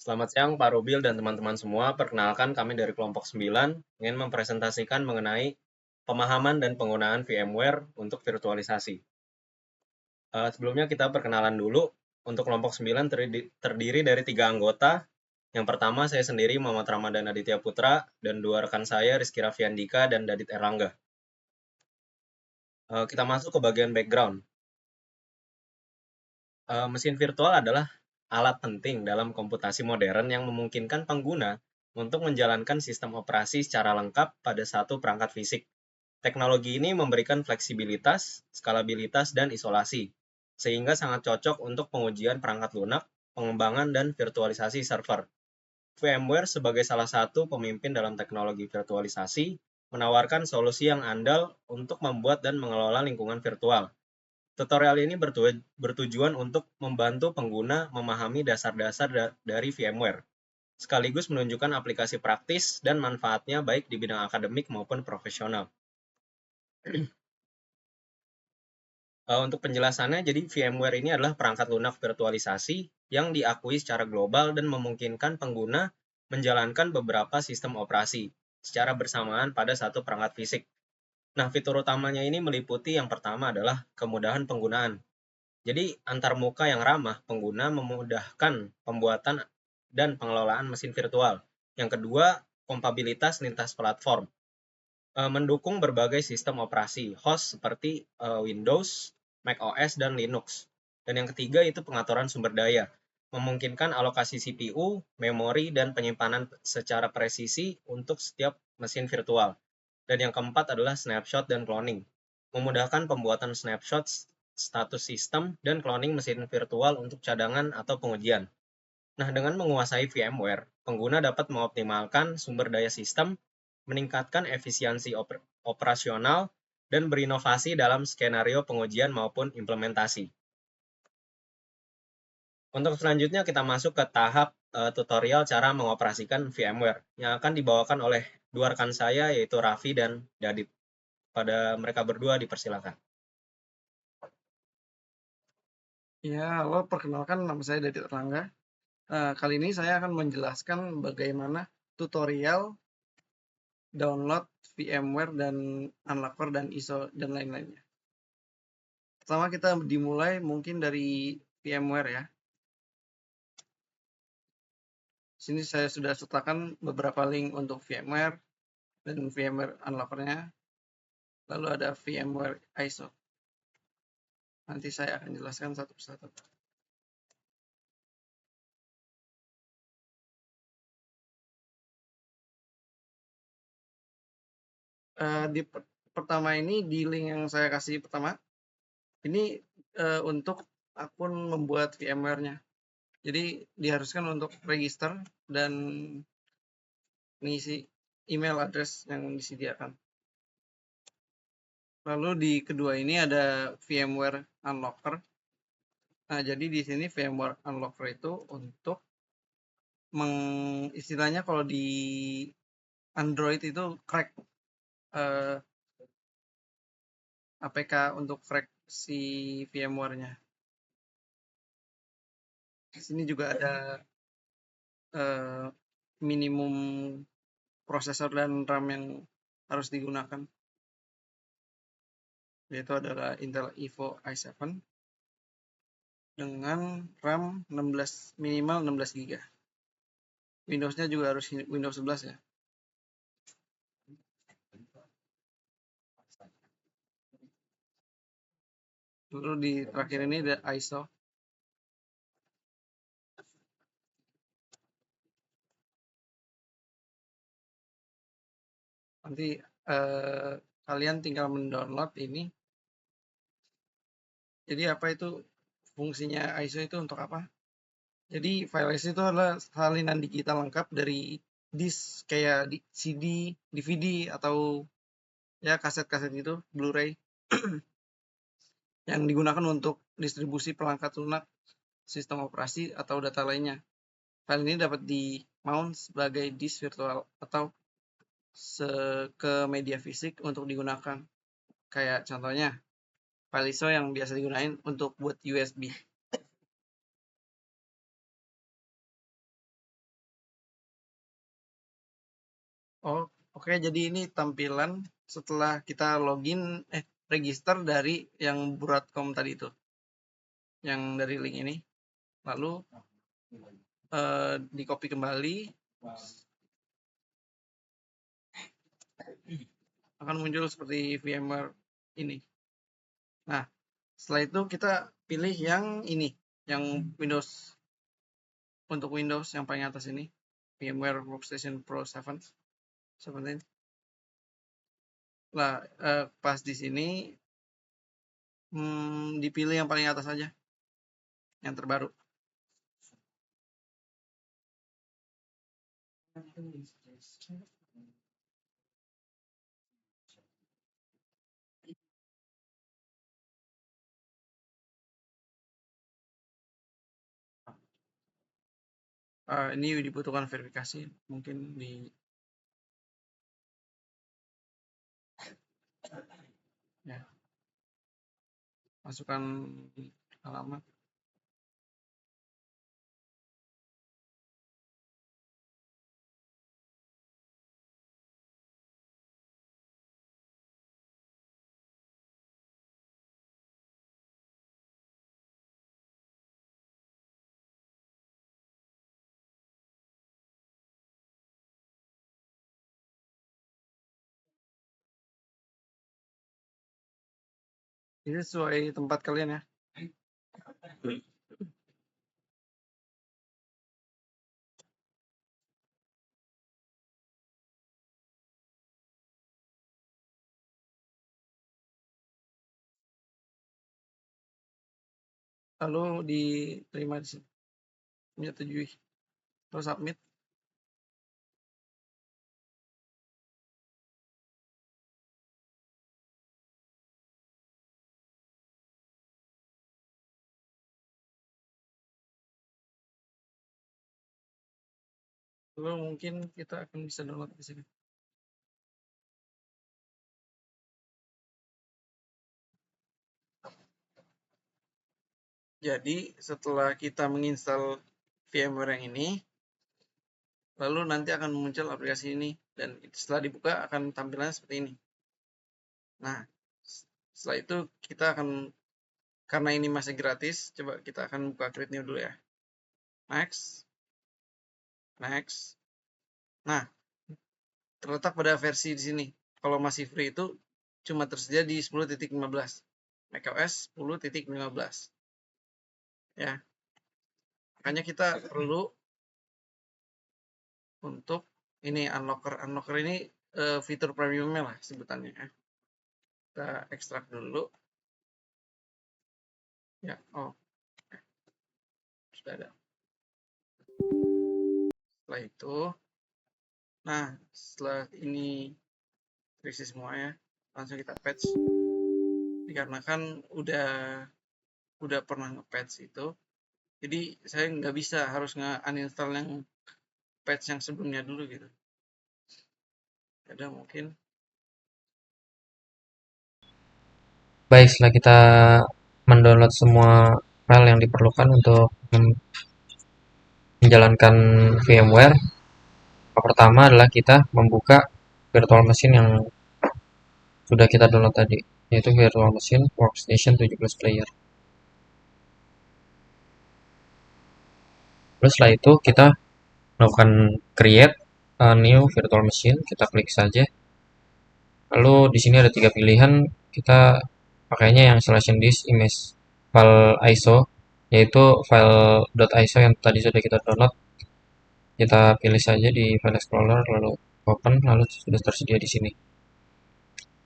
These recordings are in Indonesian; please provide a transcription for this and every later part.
Selamat siang Pak Rubil dan teman-teman semua. Perkenalkan kami dari kelompok 9 ingin mempresentasikan mengenai pemahaman dan penggunaan VMware untuk virtualisasi. Sebelumnya kita perkenalan dulu. Untuk kelompok 9 terdiri dari 3 anggota. Yang pertama saya sendiri Muhammad Ramadan Aditya Putra dan 2 rekan saya Rizky Raffiandika dan Dadit Erlangga. Kita masuk ke bagian background. Mesin virtual adalah alat penting dalam komputasi modern yang memungkinkan pengguna untuk menjalankan sistem operasi secara lengkap pada satu perangkat fisik. Teknologi ini memberikan fleksibilitas, skalabilitas, dan isolasi, sehingga sangat cocok untuk pengujian perangkat lunak, pengembangan, dan virtualisasi server. VMware sebagai salah satu pemimpin dalam teknologi virtualisasi menawarkan solusi yang andal untuk membuat dan mengelola lingkungan virtual. Tutorial ini bertujuan untuk membantu pengguna memahami dasar-dasar dari VMware, sekaligus menunjukkan aplikasi praktis dan manfaatnya baik di bidang akademik maupun profesional. Untuk penjelasannya, jadi VMware ini adalah perangkat lunak virtualisasi yang diakui secara global dan memungkinkan pengguna menjalankan beberapa sistem operasi secara bersamaan pada satu perangkat fisik. Nah, fitur utamanya ini meliputi yang pertama adalah kemudahan penggunaan. Jadi, antarmuka yang ramah pengguna memudahkan pembuatan dan pengelolaan mesin virtual. Yang kedua, kompatibilitas lintas platform. Mendukung berbagai sistem operasi host seperti Windows, macOS, dan Linux. Dan yang ketiga itu pengaturan sumber daya. Memungkinkan alokasi CPU, memori, dan penyimpanan secara presisi untuk setiap mesin virtual. Dan yang keempat adalah snapshot dan cloning. Memudahkan pembuatan snapshot status sistem dan cloning mesin virtual untuk cadangan atau pengujian. Nah, dengan menguasai VMware, pengguna dapat mengoptimalkan sumber daya sistem, meningkatkan efisiensi operasional, dan berinovasi dalam skenario pengujian maupun implementasi. Untuk selanjutnya kita masuk ke tahap tutorial cara mengoperasikan VMware yang akan dibawakan oleh dua rekan saya yaitu Raffi dan Dadit. Pada mereka berdua dipersilakan. Ya, halo, perkenalkan nama saya Dadit Erlangga. Kali ini saya akan menjelaskan bagaimana tutorial download VMware dan Unlocker dan ISO dan lain-lainnya. Pertama kita dimulai mungkin dari VMware ya. Sini saya sudah sertakan beberapa link untuk VMware dan VMware Unlocker-nya. Lalu ada VMware ISO. Nanti saya akan jelaskan satu persatu. Di pertama ini di link yang saya kasih pertama ini untuk akun membuat VMware-nya. Jadi diharuskan untuk register dan mengisi email address yang disediakan. Lalu di kedua ini ada VMware Unlocker. Nah, jadi di sini VMware Unlocker itu untuk istilahnya kalau di Android itu crack APK untuk crack si VMware-nya. Di sini juga ada minimum prosesor dan RAM yang harus digunakan, yaitu adalah Intel Evo i7 dengan RAM minimal 16 GB. Windows-nya juga harus Windows 11 ya. Lalu di terakhir ini ada ISO. Nanti kalian tinggal mendownload ini. Jadi apa itu fungsinya ISO itu untuk apa? Jadi file ISO itu adalah salinan digital lengkap dari disk kayak CD, DVD atau ya kaset-kaset itu, Blu-ray yang digunakan untuk distribusi perangkat lunak, sistem operasi atau data lainnya. File ini dapat di mount sebagai disk virtual atau ke media fisik untuk digunakan. Kayak contohnya file ISO yang biasa digunakan untuk buat USB. Oh, oke. Jadi ini tampilan setelah kita login, register dari yang Buratcom tadi itu, yang dari link ini. Lalu di copy kembali, akan muncul seperti VMware ini. Nah, setelah itu kita pilih yang ini, yang Windows, untuk Windows yang paling atas ini, VMware Workstation Pro 7, 17. Nah, pas di sini dipilih yang paling atas saja, yang terbaru. Ini dibutuhkan verifikasi, mungkin di ya, masukkan alamat. Ini sesuai tempat kalian ya. Lalu diterima di sini, menyetujui, terus submit. Lalu mungkin kita akan bisa download di sini. Jadi setelah kita menginstal VMware yang ini, lalu nanti akan muncul aplikasi ini, dan setelah dibuka akan tampilannya seperti ini. Nah, setelah itu kita akan, karena ini masih gratis, coba kita akan buka Create New dulu ya. Next. Next. Nah, terletak pada versi di sini. Kalau masih free itu cuma tersedia di 10.15. macOS 10.15. Ya. Makanya kita perlu untuk ini unlocker. Unlocker ini fitur premiumnya lah sebutannya ya. Kita ekstrak dulu. Ya, oh, sudah ada. Setelah itu, nah setelah ini terisi semua ya, langsung kita patch. Dikarenakan udah pernah nge-patch itu, jadi saya nggak bisa harus nge-uninstall yang patch yang sebelumnya dulu gitu. Ada mungkin. Baik, setelah kita mendownload semua file yang diperlukan untuk menjalankan VMware, yang pertama adalah kita membuka virtual machine yang sudah kita download tadi, yaitu virtual machine workstation 17 player. Terus setelah itu kita melakukan create a new virtual machine, kita klik saja. Lalu di sini ada 3 pilihan, kita pakainya yang selection disk image file ISO, yaitu file .iso yang tadi sudah kita download. Kita pilih saja di file explorer, lalu open, lalu sudah tersedia di sini.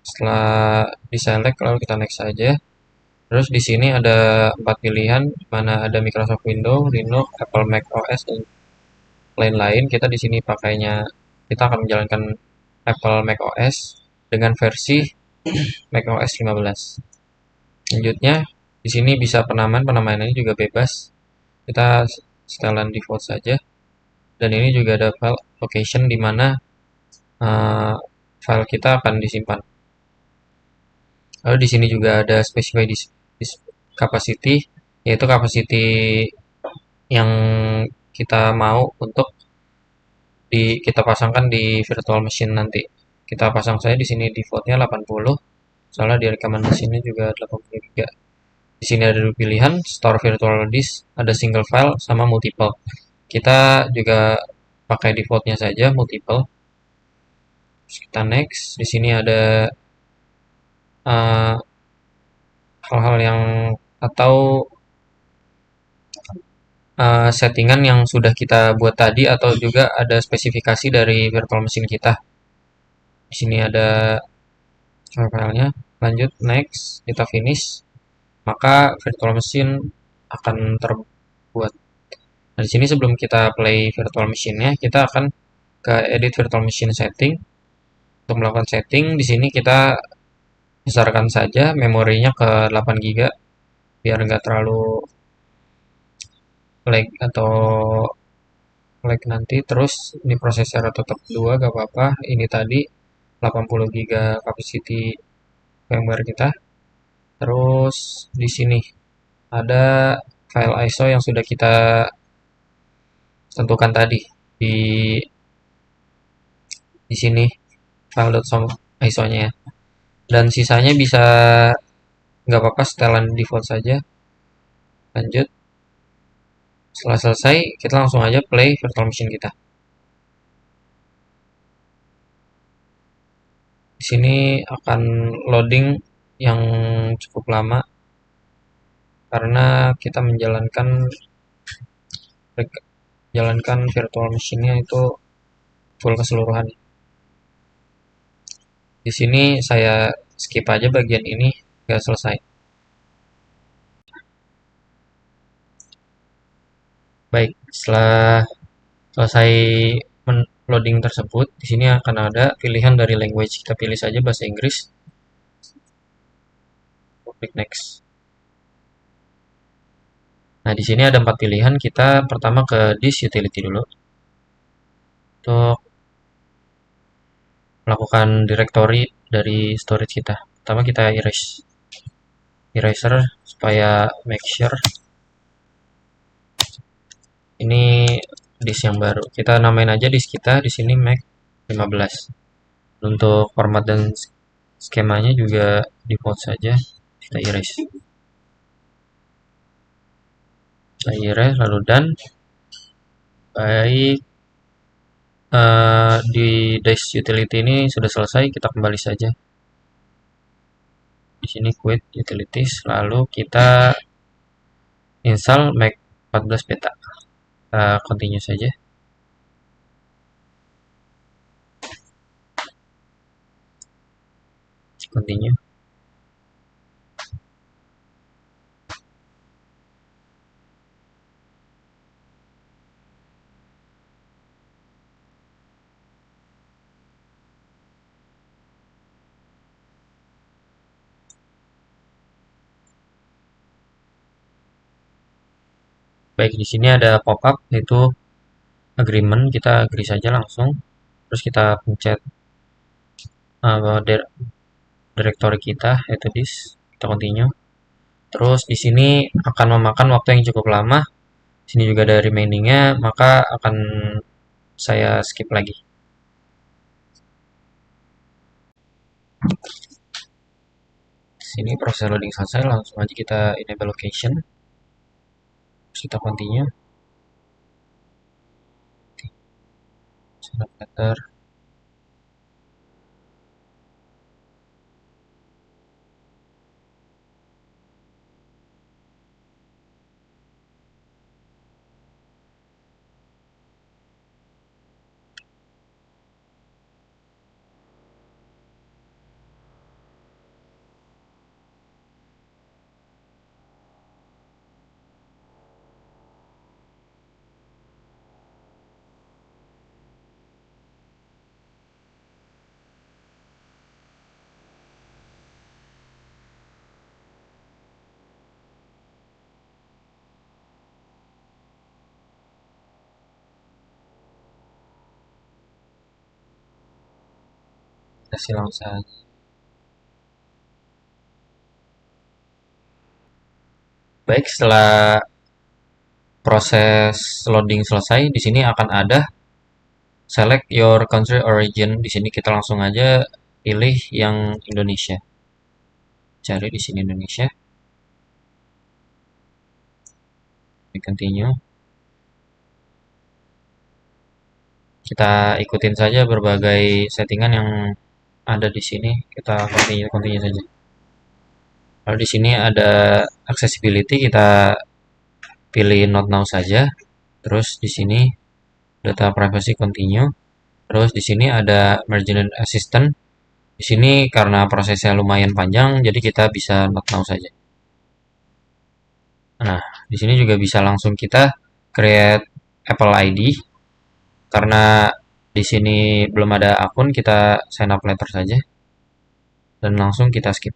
Setelah diselect, lalu kita next saja. Terus di sini ada 4 pilihan, mana ada Microsoft Windows, Linux, Apple Mac OS, dan lain-lain. Kita di sini pakainya, kita akan menjalankan Apple Mac OS dengan versi Mac OS 15. Selanjutnya, di sini bisa penamaan ini juga bebas. Kita setelan default saja. Dan ini juga ada file location di mana file kita akan disimpan. Lalu di sini juga ada specify capacity, yaitu capacity yang kita mau untuk kita pasangkan di virtual machine nanti. Kita pasang saja di sini defaultnya 80. Soalnya di rekaman mesinnya juga 80 GB. Di sini ada dua pilihan, store virtual disk, ada single file sama multiple. Kita juga pakai defaultnya saja multiple. Terus kita next. Di sini ada uh, hal-hal yang atau settingan yang sudah kita buat tadi atau juga ada spesifikasi dari virtual machine kita. Di sini ada filenya. Lanjut next, kita finish. Maka virtual machine akan terbuat. Nah, di sini sebelum kita play virtual machine-nya, kita akan ke edit virtual machine setting. Untuk melakukan setting, di sini kita besarkan saja memorinya ke 8 GB biar nggak terlalu lag atau lag nanti. Terus ini prosesor tetap 2 gak apa-apa. Ini tadi 80 GB capacity firmware kita. Terus di sini ada file ISO yang sudah kita tentukan tadi di sini file.som ISO-nya ya. Dan sisanya bisa nggak apa-apa setelan default saja. Lanjut. Setelah selesai, kita langsung aja play virtual machine kita. Di sini akan loading yang cukup lama karena kita menjalankan virtual machine-nya itu full keseluruhan. Di sini saya skip aja bagian ini, nggak selesai. Baik, setelah selesai loading tersebut, di sini akan ada pilihan dari language. Kita pilih saja bahasa Inggris. Klik next. Nah, di sini ada 4 pilihan. Kita pertama ke disk utility dulu. Untuk melakukan directory dari storage kita. Pertama kita eraser supaya make sure ini disk yang baru. Kita namain aja disk kita di sini Mac 15. Untuk format dan skemanya juga default saja. Kita erase. Kita erase lalu done. Baik. Di disk utility ini sudah selesai, kita kembali saja. Di sini quit utilities, lalu kita install Mac 14 beta. Kita continue saja. Continue. Baik, di sini ada pop-up yaitu agreement, kita agree saja langsung. Terus kita pencet directory kita yaitu disk, kita continue. Terus di sini akan memakan waktu yang cukup lama. Di sini juga ada remainingnya, maka akan saya skip lagi. Sini proses loading selesai, langsung aja kita enable location. Terus kita continue. Sebentar. Kita silang saja. Baik, setelah proses loading selesai, di sini akan ada select your country origin. Di sini kita langsung aja pilih yang Indonesia. Cari di sini Indonesia. Continue. Kita ikutin saja berbagai settingan yang ada di sini. Kita continue saja. Lalu di sini ada accessibility, kita pilih not now saja. Terus di sini data privacy continue. Terus di sini ada emergency assistant. Di sini karena prosesnya lumayan panjang, jadi kita bisa not now saja. Nah, di sini juga bisa langsung kita create Apple ID. Karena di sini belum ada akun, kita sign up later saja. Dan langsung kita skip.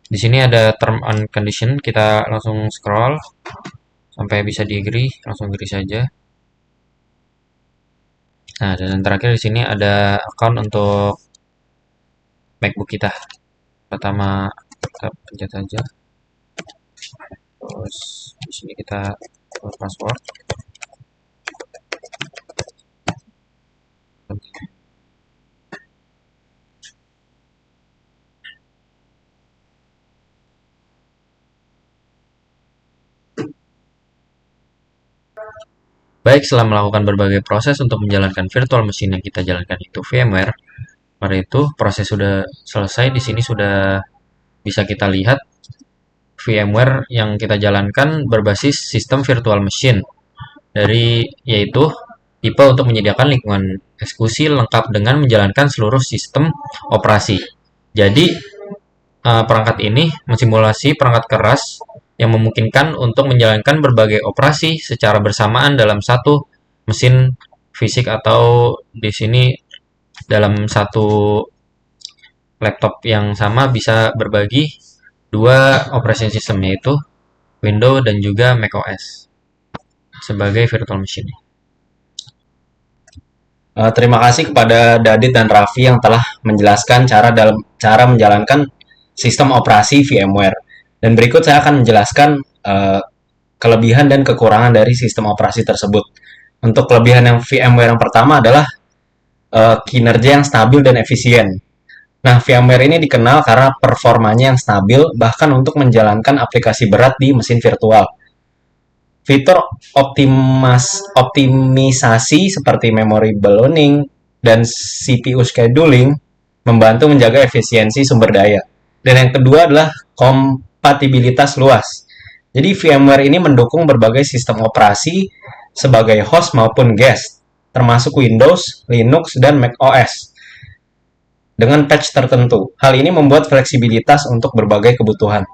Di sini ada term and condition, kita langsung scroll sampai bisa di agree, langsung agree saja. Nah, dan terakhir di sini ada account untuk MacBook kita. Pertama kita pencet saja. Terus di sini kita password. Baik, setelah melakukan berbagai proses untuk menjalankan virtual machine yang kita jalankan itu VMware, pada itu proses sudah selesai. Di sini sudah bisa kita lihat VMware yang kita jalankan berbasis sistem virtual machine yaitu tipe untuk menyediakan lingkungan eksekusi lengkap dengan menjalankan seluruh sistem operasi. Jadi perangkat ini mensimulasi perangkat keras yang memungkinkan untuk menjalankan berbagai operasi secara bersamaan dalam satu mesin fisik atau di sini dalam satu laptop yang sama bisa berbagi dua operation system, yaitu Windows dan juga macOS sebagai virtual machine. Terima kasih kepada Dadit dan Raffi yang telah menjelaskan cara menjalankan sistem operasi VMware. Dan berikut saya akan menjelaskan kelebihan dan kekurangan dari sistem operasi tersebut. Untuk kelebihan yang VMware yang pertama adalah kinerja yang stabil dan efisien. Nah, VMware ini dikenal karena performanya yang stabil bahkan untuk menjalankan aplikasi berat di mesin virtual. Fitur optimisasi seperti memory ballooning dan CPU scheduling membantu menjaga efisiensi sumber daya. Dan yang kedua adalah kompatibilitas luas. Jadi VMware ini mendukung berbagai sistem operasi sebagai host maupun guest, termasuk Windows, Linux, dan macOS dengan patch tertentu. Hal ini membuat fleksibilitas untuk berbagai kebutuhan.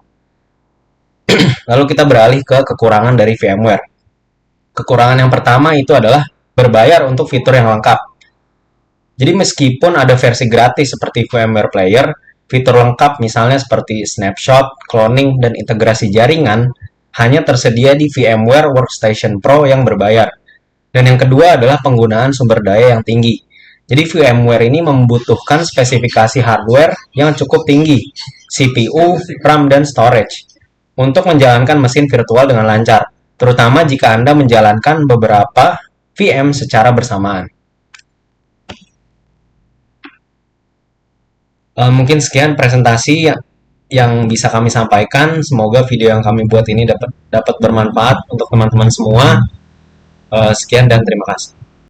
Lalu kita beralih ke kekurangan dari VMware. Kekurangan yang pertama itu adalah berbayar untuk fitur yang lengkap. Jadi meskipun ada versi gratis seperti VMware Player, fitur lengkap misalnya seperti snapshot, cloning, dan integrasi jaringan hanya tersedia di VMware Workstation Pro yang berbayar. Dan yang kedua adalah penggunaan sumber daya yang tinggi. Jadi VMware ini membutuhkan spesifikasi hardware yang cukup tinggi, CPU, RAM, dan storage, untuk menjalankan mesin virtual dengan lancar, terutama jika Anda menjalankan beberapa VM secara bersamaan. Mungkin sekian presentasi yang bisa kami sampaikan. Semoga video yang kami buat ini dapat bermanfaat untuk teman-teman semua. Sekian dan terima kasih.